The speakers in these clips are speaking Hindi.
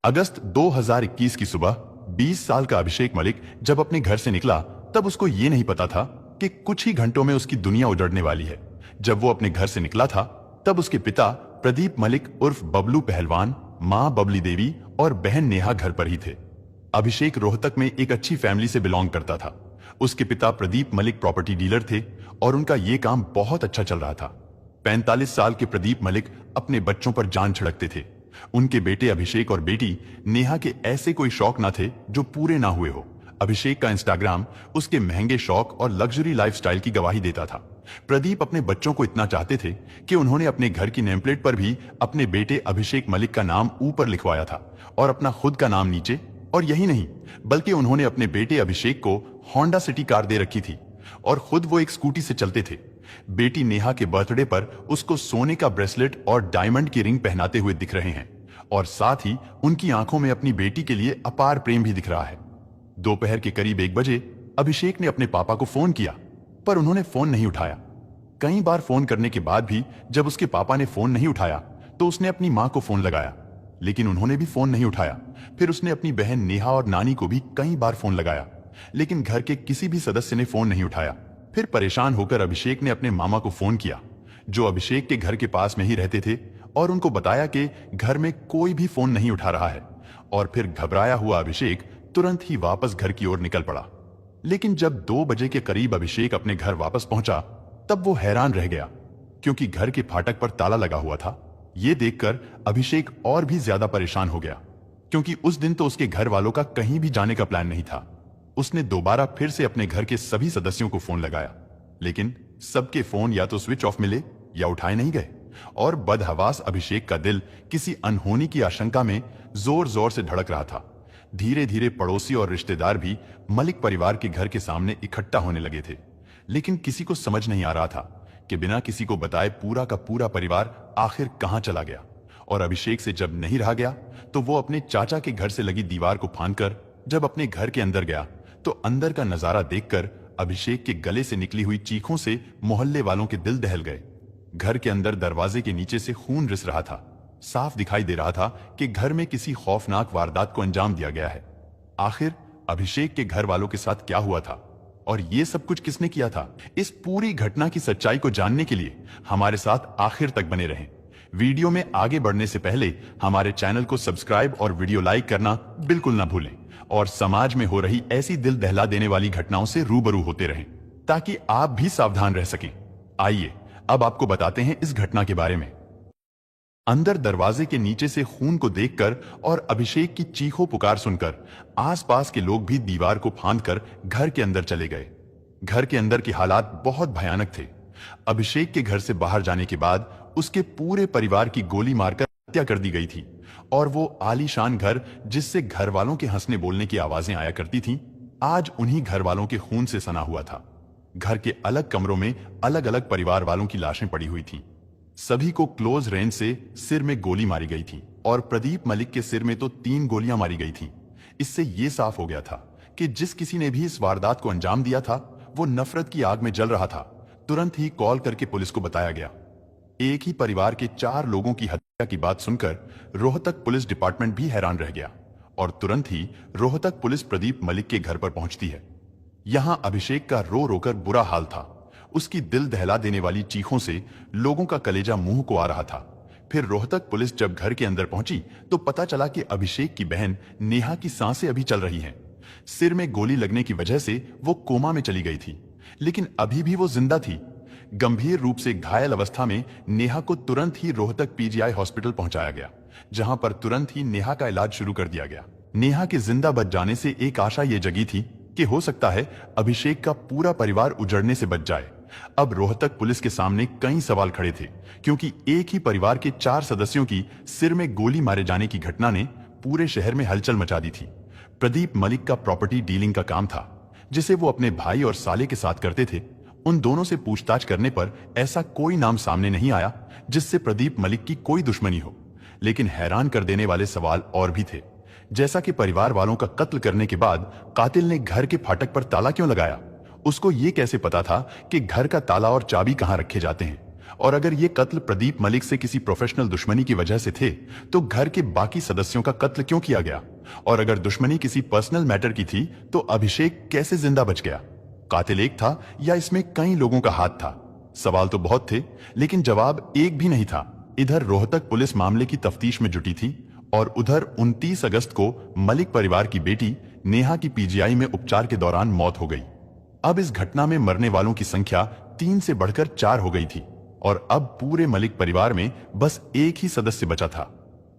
अगस्त 2021 की सुबह 20 साल का अभिषेक मलिक जब अपने घर से निकला तब उसको ये नहीं पता था कि कुछ ही घंटों में उसकी दुनिया उजड़ने वाली है। जब वो अपने घर से निकला था तब उसके पिता प्रदीप मलिक उर्फ बबलू पहलवान, मां बबली देवी और बहन नेहा घर पर ही थे। अभिषेक रोहतक में एक अच्छी फैमिली से बिलोंग करता था। उसके पिता प्रदीप मलिक प्रॉपर्टी डीलर थे और उनका ये काम बहुत अच्छा चल रहा था। 45 साल के प्रदीप मलिक अपने बच्चों पर जान छिड़कते थे। उनके बेटे अभिषेक और बेटी नेहा के ऐसे कोई शौक ना थे जो पूरे ना हुए हो। अभिषेक का इंस्टाग्राम उसके महंगे शौक और लग्जरी लाइफस्टाइल की गवाही देता था। प्रदीप अपने बच्चों को इतना चाहते थे कि उन्होंने अपने घर की नेमप्लेट पर भी अपने बेटे अभिषेक मलिक का नाम ऊपर लिखवाया था और अपना खुद का नाम नीचे। और यही नहीं बल्कि उन्होंने अपने बेटे अभिषेक को होंडा सिटी कार दे रखी थी और खुद वो एक स्कूटी से चलते थे। बेटी नेहा के बर्थडे पर उसको सोने का ब्रेसलेट और डायमंड की रिंग पहनाते हुए दिख रहे हैं और साथ ही उनकी आंखों में अपनी बेटी के लिए अपार प्रेम भी दिख रहा है। दोपहर के करीब 1 बजे अभिषेक ने अपने पापा को फोन किया पर उन्होंने फोन नहीं उठाया। कई बार फोन करने के बाद भी जब उसके पापा ने फोन नहीं उठाया तो उसने अपनी मां को फोन लगाया लेकिन उन्होंने भी फोन नहीं उठाया। फिर उसने अपनी बहन नेहा और नानी को भी कई बार फोन लगाया लेकिन घर के किसी भी सदस्य ने फोन नहीं उठाया। फिर परेशान होकर अभिषेक ने अपने मामा को फोन किया जो अभिषेक के घर के पास में ही रहते थे और उनको बताया कि घर में कोई भी फोन नहीं उठा रहा है। और फिर घबराया हुआ अभिषेक तुरंत ही वापस घर की ओर निकल पड़ा। लेकिन जब 2 बजे के करीब अभिषेक अपने घर वापस पहुंचा तब वो हैरान रह गया क्योंकि घर के फाटक पर ताला लगा हुआ था। ये देखकर अभिषेक और भी ज्यादा परेशान हो गया क्योंकि उस दिन तो उसके घर वालों का कहीं भी जाने का प्लान नहीं था। उसने दोबारा फिर से अपने घर के सभी सदस्यों को फोन लगाया लेकिन सबके फोन या तो स्विच ऑफ मिले या उठाए नहीं गए और बदहवास अभिषेक का दिल किसी अनहोनी की आशंका में जोर जोर से धड़क रहा था। धीरे धीरे पड़ोसी और रिश्तेदार भी मलिक परिवार के घर के सामने इकट्ठा होने लगे थे लेकिन किसी को समझ नहीं आ रहा था कि बिना किसी को बताए पूरा का पूरा परिवार आखिर कहां चला गया। और अभिषेक से जब नहीं रहा गया तो वो अपने चाचा के घर से लगी दीवार को फांदकर जब अपने घर के अंदर गया तो अंदर का नजारा देखकर अभिषेक के गले से निकली हुई चीखों से मोहल्ले वालों के दिल दहल गए। घर के अंदर दरवाजे के नीचे से खून रिस रहा था। साफ दिखाई दे रहा था कि घर में किसी खौफनाक वारदात को अंजाम दिया गया है। आखिर अभिषेक के घर वालों के साथ क्या हुआ था और ये सब कुछ किसने किया था? इस पूरी घटना की सच्चाई को जानने के लिए हमारे साथ आखिर तक बने रहें। वीडियो में आगे बढ़ने से पहले हमारे चैनल को सब्सक्राइब और वीडियो लाइक करना बिल्कुल ना भूलें और समाज में हो रही ऐसी दिल दहला देने वाली घटनाओं से रूबरू होते रहें ताकि आप भी सावधान रह सकें। आइए अब आपको बताते हैं इस घटना के बारे में। अंदर दरवाजे के नीचे से खून को देखकर और अभिषेक की चीखों पुकार सुनकर आसपास के लोग भी दीवार को फांदकर घर के अंदर चले गए। घर के अंदर के हालात बहुत भयानक थे। अभिषेक के घर से बाहर जाने के बाद उसके पूरे परिवार की गोली मारकर हत्या कर दी गई थी और वो आलीशान घर जिससे घर वालों के हंसने बोलने की आवाजें आया करती थीं, आज उन्हीं घर वालों के खून से सना हुआ था। घर के अलग कमरों में अलग अलग परिवार वालों की लाशें पड़ी हुई थीं। सभी को क्लोज रेंज से सिर में गोली मारी गई थी और प्रदीप मलिक के सिर में तो 3 गोलियां मारी गई थीं। इससे यह साफ हो गया था कि जिस किसी ने भी इस वारदात को अंजाम दिया था वो नफरत की आग में जल रहा था। तुरंत ही कॉल करके पुलिस को बताया गया। एक ही परिवार के 4 लोगों की हत्या की बात सुनकर रोहतक पुलिस डिपार्टमेंट भी हैरान रह गया और तुरंत ही रोहतक पुलिस प्रदीप मलिक के घर पर पहुंचती है। यहां अभिषेक का रो रोकर बुरा हाल था। उसकी दिल दहला देने वाली चीखों से लोगों का कलेजा मुंह को आ रहा था। फिर रोहतक पुलिस जब घर के अंदर पहुंची तो पता चला कि अभिषेक की बहन नेहा की सांसें अभी चल रही हैं। सिर में गोली लगने की वजह से वो कोमा में चली गई थी लेकिन अभी भी वो जिंदा थी। गंभीर रूप से घायल अवस्था में नेहा को तुरंत ही रोहतक पीजीआई हॉस्पिटल पहुंचाया गया जहां पर तुरंत ही नेहा का इलाज शुरू कर दिया गया। नेहा के जिंदा बच जाने से एक आशा ये जगी थी कि हो सकता है अभिषेक का पूरा परिवार उजड़ने से बच जाए। अब रोहतक पुलिस के सामने कई सवाल खड़े थे क्योंकि एक ही परिवार के 4 सदस्यों की सिर में गोली मारे जाने की घटना ने पूरे शहर में हलचल मचा दी थी। प्रदीप मलिक का प्रॉपर्टी डीलिंग का काम था जिसे वो अपने भाई और साले के साथ करते थे। उन दोनों से पूछताछ करने पर ऐसा कोई नाम सामने नहीं आया जिससे प्रदीप मलिक की कोई दुश्मनी हो। लेकिन हैरान कर देने वाले सवाल और भी थे, जैसा कि परिवार वालों का कत्ल करने के बाद कातिल ने घर के फाटक पर ताला क्यों लगाया? उसको ये कैसे पता था कि घर का ताला और चाबी कहां रखे जाते हैं? और अगर ये कत्ल प्रदीप मलिक से किसी प्रोफेशनल दुश्मनी की वजह से थे, तो घर के बाकी सदस्यों का कत्ल क्यों किया गया? और अगर दुश्मनी किसी पर्सनल मैटर की थी, तो अभिषेक कैसे जिंदा बच गया? कातिल एक था या इसमें कई लोगों का हाथ था? सवाल तो बहुत थे, लेकिन जवाब एक भी नहीं था। इधर रोहतक पुलिस मामले की तफ्तीश में जुटी थी और उधर 29 अगस्त को मलिक परिवार की बेटी नेहा की पीजीआई में उपचार के दौरान मौत हो गई। अब इस घटना में मरने वालों की संख्या 3 से बढ़कर 4 हो गई थी और अब पूरे मलिक परिवार में बस एक ही सदस्य बचा था,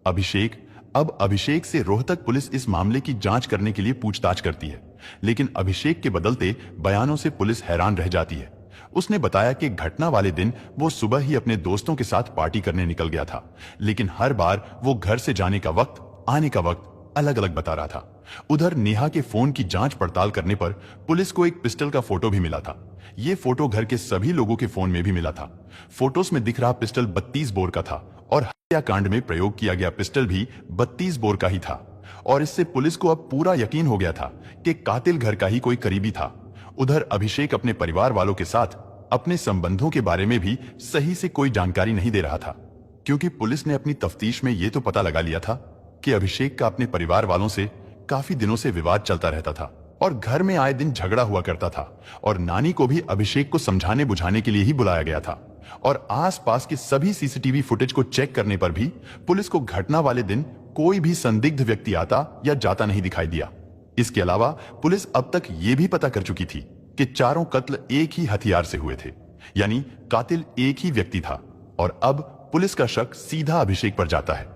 अभिषेक। अब अभिषेक से रोहतक पुलिस इस मामले की जांच करने के लिए पूछताछ करती है, लेकिन अभिषेक के बदलते बयानों से पुलिस हैरान रह जाती है। उसने बताया कि घटना वाले दिन वो सुबह ही अपने दोस्तों के साथ पार्टी करने निकल गया था, लेकिन हर बार वो घर से जाने का वक्त, आने का वक्त अलग अलग बता रहा था। उधर नेहा के फोन की जांच पड़ताल करने पर पुलिस को एक पिस्टल का फोटो भी मिला था। ये फोटो घर के सभी लोगों के फोन में भी मिला था। फोटोज में दिख रहा पिस्टल 32 बोर का था और हत्याकांड में प्रयोग किया गया पिस्टल भी 32 बोर का ही था। और इससे पुलिस को अब पूरा यकीन हो गया था कि कातिल घर का ही कोई करीबी था। उधर अभिषेक अपने परिवार वालों के साथ अपने संबंधों के बारे में भी सही से कोई जानकारी नहीं दे रहा था, क्योंकि पुलिस ने अपनी तफ्तीश में यह तो पता लगा लिया था कि अभिषेक का अपने परिवार वालों से काफी दिनों से विवाद चलता रहता था और घर में आए दिन झगड़ा हुआ करता था और नानी को भी अभिषेक को समझाने बुझाने के लिए ही बुलाया गया था। और आसपास के सभी सीसीटीवी फुटेज को चेक करने पर भी पुलिस को घटना वाले दिन कोई भी संदिग्ध व्यक्ति आता या जाता नहीं दिखाई दिया। इसके अलावा पुलिस अब तक ये भी पता कर चुकी थी कि चारों कत्ल एक ही हथियार से हुए थे, यानी कातिल एक ही व्यक्ति था। और अब पुलिस का शक सीधा अभिषेक पर जाता है।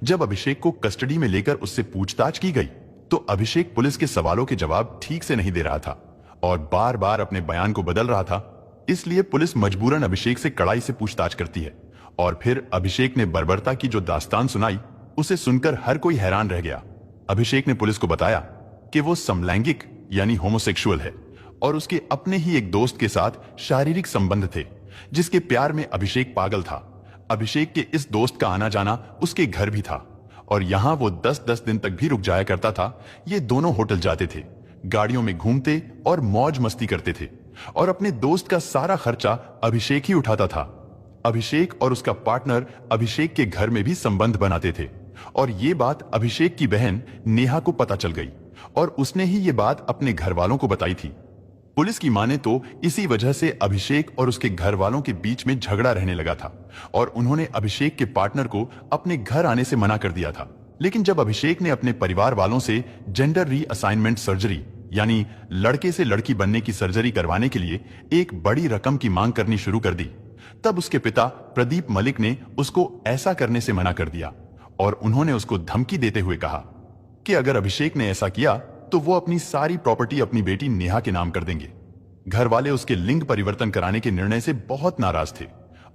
जब अभिषेक को कस्टडी में लेकर उससे पूछताछ की गई, तो अभिषेक पुलिस के सवालों के जवाब ठीक से नहीं दे रहा था और बार बार अपने बयान को बदल रहा था। इसलिए पुलिस मजबूरन अभिषेक से कड़ाई से पूछताछ करती है और फिर अभिषेक ने बर्बरता की जो दास्तान सुनाई, उसे सुनकर हर कोई हैरान रह गया। अभिषेक ने पुलिस को बताया कि वो समलैंगिक यानी होमोसेक्सुअल है और उसके अपने ही एक दोस्त के साथ शारीरिक संबंध थे, जिसके प्यार में अभिषेक पागल था। अभिषेक के इस दोस्त का आना जाना उसके घर भी था और यहां वो 10-10 दिन तक भी रुक जाया करता था। ये दोनों होटल जाते थे, गाड़ियों में घूमते और मौज मस्ती करते थे और अपने दोस्त का सारा खर्चा अभिषेक ही उठाता था। अभिषेक और उसका पार्टनर अभिषेक के घर में भी संबंध बनाते थे और ये बात अभिषेक की बहन नेहा को पता चल गई और उसने ही ये बात अपने घर वालों को बताई थी। पुलिस की माने तो इसी वजह से अभिषेक और उसके घर वालों के बीच में झगड़ा रहने लगा था और उन्होंने अभिषेक के पार्टनर को अपने घर आने से मना कर दिया था। लेकिन जब अभिषेक ने अपने परिवार वालों से जेंडर रीअसाइनमेंट सर्जरी यानी लड़के से लड़की बनने की सर्जरी करवाने के लिए एक बड़ी रकम की मांग करनी शुरू कर दी, तब उसके पिता प्रदीप मलिक ने उसको ऐसा करने से मना कर दिया और उन्होंने उसको धमकी देते हुए कहा कि अगर अभिषेक ने ऐसा किया तो वो अपनी सारी प्रॉपर्टी अपनी बेटी नेहा के नाम कर देंगे। घर वाले उसके लिंग परिवर्तन कराने के निर्णय से बहुत नाराज थे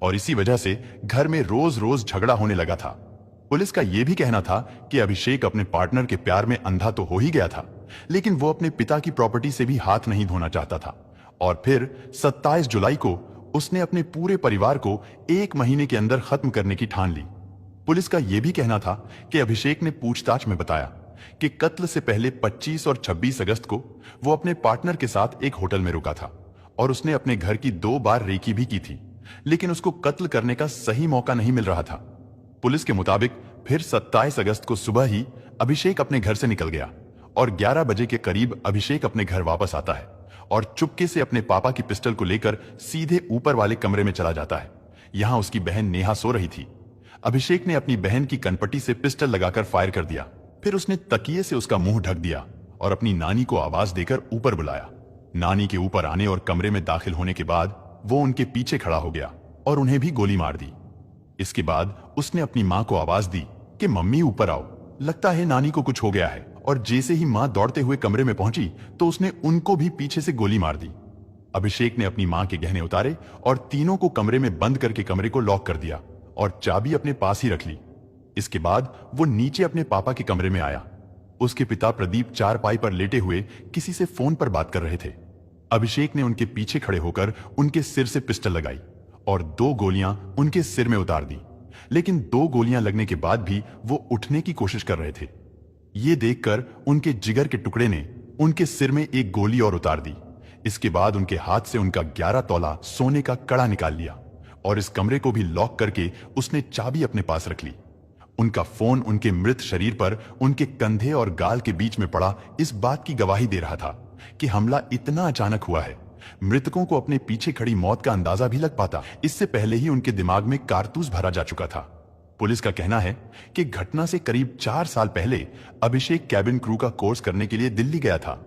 और इसी वजह से घर में रोज रोज झगड़ा होने लगा था। पुलिस का यह भी कहना था कि अभिषेक अपने पार्टनर के प्यार में अंधा तो हो ही गया था, लेकिन वो अपने पिता की प्रॉपर्टी से भी हाथ नहीं धोना चाहता था। और फिर 27 जुलाई को उसने अपने पूरे परिवार को 1 महीने के अंदर खत्म करने की ठान ली। पुलिस का यह भी कहना था कि अभिषेक ने पूछताछ में बताया कि कत्ल से पहले 25 और 26 अगस्त को वो अपने पार्टनर के साथ एक होटल में रुका था और उसने अपने घर की 2 बार रेकी भी की थी, लेकिन उसको कत्ल करने का सही मौका नहीं मिल रहा था। पुलिस के मुताबिक फिर 27 अगस्त को सुबह ही अभिषेक अपने घर से निकल गया और 11 बजे के करीब अभिषेक अपने घर वापस आता है और चुपके से अपने पापा की पिस्टल को लेकर सीधे ऊपर वाले कमरे में चला जाता है। यहां उसकी बहन नेहा सो रही थी। अभिषेक ने अपनी बहन की कनपट्टी से पिस्टल लगाकर फायर कर दिया। फिर उसने तकिए से उसका मुंह ढक दिया और अपनी नानी को आवाज देकर ऊपर बुलाया। नानी के ऊपर आने और कमरे में दाखिल होने के बाद वो उनके पीछे खड़ा हो गया और उन्हें भी गोली मार दी। इसके बाद उसने अपनी मां को आवाज दी कि मम्मी ऊपर आओ, लगता है नानी को कुछ हो गया है। और जैसे ही मां दौड़ते हुए कमरे में पहुंची तो उसने उनको भी पीछे से गोली मार दी। अभिषेक ने अपनी मां के गहने उतारे और तीनों को कमरे में बंद करके कमरे को लॉक कर दिया और चाबी अपने पास ही रख ली। इसके बाद वो नीचे अपने पापा के कमरे में आया। उसके पिता प्रदीप चारपाई पर लेटे हुए किसी से फोन पर बात कर रहे थे। अभिषेक ने उनके पीछे खड़े होकर उनके सिर से पिस्टल लगाई और 2 गोलियां उनके सिर में उतार दी, लेकिन 2 गोलियां लगने के बाद भी वो उठने की कोशिश कर रहे थे। ये देखकर उनके जिगर के टुकड़े ने उनके सिर में एक गोली और उतार दी। इसके बाद उनके हाथ से उनका 11 तोला सोने का कड़ा निकाल लिया। और इस कमरे को भी लॉक करके उसने चाबी अपने पास रख ली। उनका फोन उनके मृत शरीर पर उनके कंधे और गाल के बीच में पड़ा इस बात की गवाही दे रहा था कि हमला इतना अचानक हुआ है। मृतकों को अपने पीछे खड़ी मौत का अंदाजा भी लग पाता, इससे पहले ही उनके दिमाग में कारतूस भरा जा चुका था। पुलिस का कहना है कि घटना से करीब 4 साल पहले अभिषेक कैबिन क्रू का कोर्स करने के लिए दिल्ली गया था।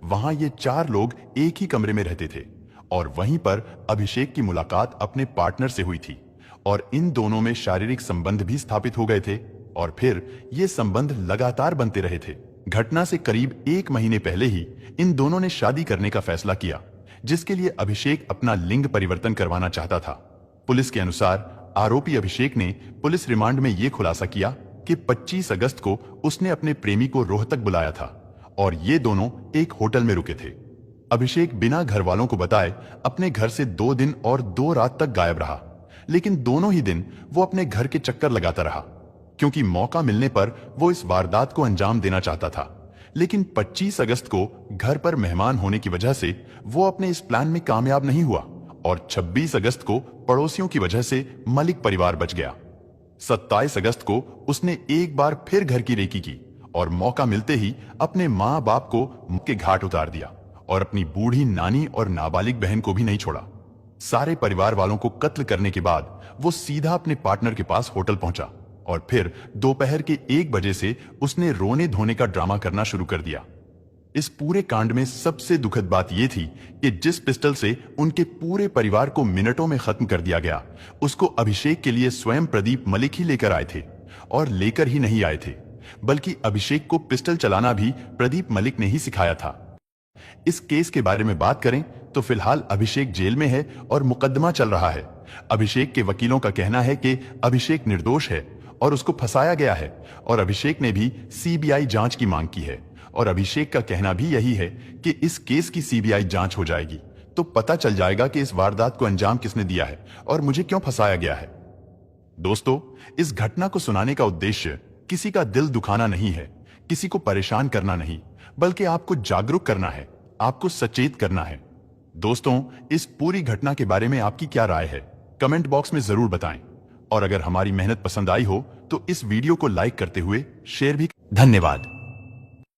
वहां ये 4 लोग एक ही कमरे में रहते थे और वहीं पर अभिषेक की मुलाकात अपने पार्टनर से हुई थी और इन दोनों में शारीरिक संबंध भी स्थापित हो गए थे और फिर ये संबंध लगातार बनते रहे थे। घटना से करीब 1 महीने पहले ही इन दोनों ने शादी करने का फैसला किया, जिसके लिए अभिषेक अपना लिंग परिवर्तन करवाना चाहता था। पुलिस के अनुसार आरोपी अभिषेक ने पुलिस रिमांड में यह खुलासा किया कि 25 अगस्त को उसने अपने प्रेमी को रोहतक बुलाया था और ये दोनों एक होटल में रुके थे। अभिषेक बिना घर वालों को बताए अपने घर से 2 दिन और 2 रात तक गायब रहा, लेकिन दोनों ही दिन वो अपने घर के चक्कर लगाता रहा क्योंकि मौका मिलने पर वो इस वारदात को अंजाम देना चाहता था। लेकिन 25 अगस्त को घर पर मेहमान होने की वजह से वो अपने इस प्लान में कामयाब नहीं हुआ और 26 अगस्त को पड़ोसियों की वजह से मलिक परिवार बच गया। 27 अगस्त को उसने एक बार फिर घर की रेकी की और मौका मिलते ही अपने माँ बाप को मुंह के घाट उतार दिया और अपनी बूढ़ी नानी और नाबालिग बहन को भी नहीं छोड़ा। सारे परिवार वालों को कत्ल करने के बाद वो सीधा अपने पार्टनर के पास होटल पहुंचा और फिर दोपहर के 1 बजे से उसने रोने धोने का ड्रामा करना शुरू कर दिया। इस पूरे कांड में सबसे दुखद बात यह थी कि जिस पिस्टल से उनके पूरे परिवार को मिनटों में खत्म कर दिया गया, उसको अभिषेक के लिए स्वयं प्रदीप मलिक ही लेकर आए थे और लेकर ही नहीं आए थे, बल्कि अभिषेक को पिस्टल चलाना भी प्रदीप मलिक ने ही सिखाया था। इस केस के बारे में बात करें तो फिलहाल अभिषेक जेल में है और मुकदमा चल रहा है। अभिषेक के वकीलों का कहना है कि अभिषेक निर्दोष है और उसको फंसाया गया है और अभिषेक ने भी सीबीआई जांच की मांग की है और अभिषेक का कहना भी यही है कि इस केस की सीबीआई जांच हो जाएगी तो पता चल जाएगा कि इस वारदात को अंजाम किसने दिया है और मुझे क्यों फंसाया गया है। दोस्तों, इस घटना को सुनाने का उद्देश्य किसी का दिल दुखाना नहीं है, किसी को परेशान करना नहीं, बल्कि आपको जागरूक करना है, आपको सचेत करना है। दोस्तों, इस पूरी घटना के बारे में आपकी क्या राय है, कमेंट बॉक्स में जरूर बताएं और अगर हमारी मेहनत पसंद आई हो तो इस वीडियो को लाइक करते हुए शेयर भी। धन्यवाद।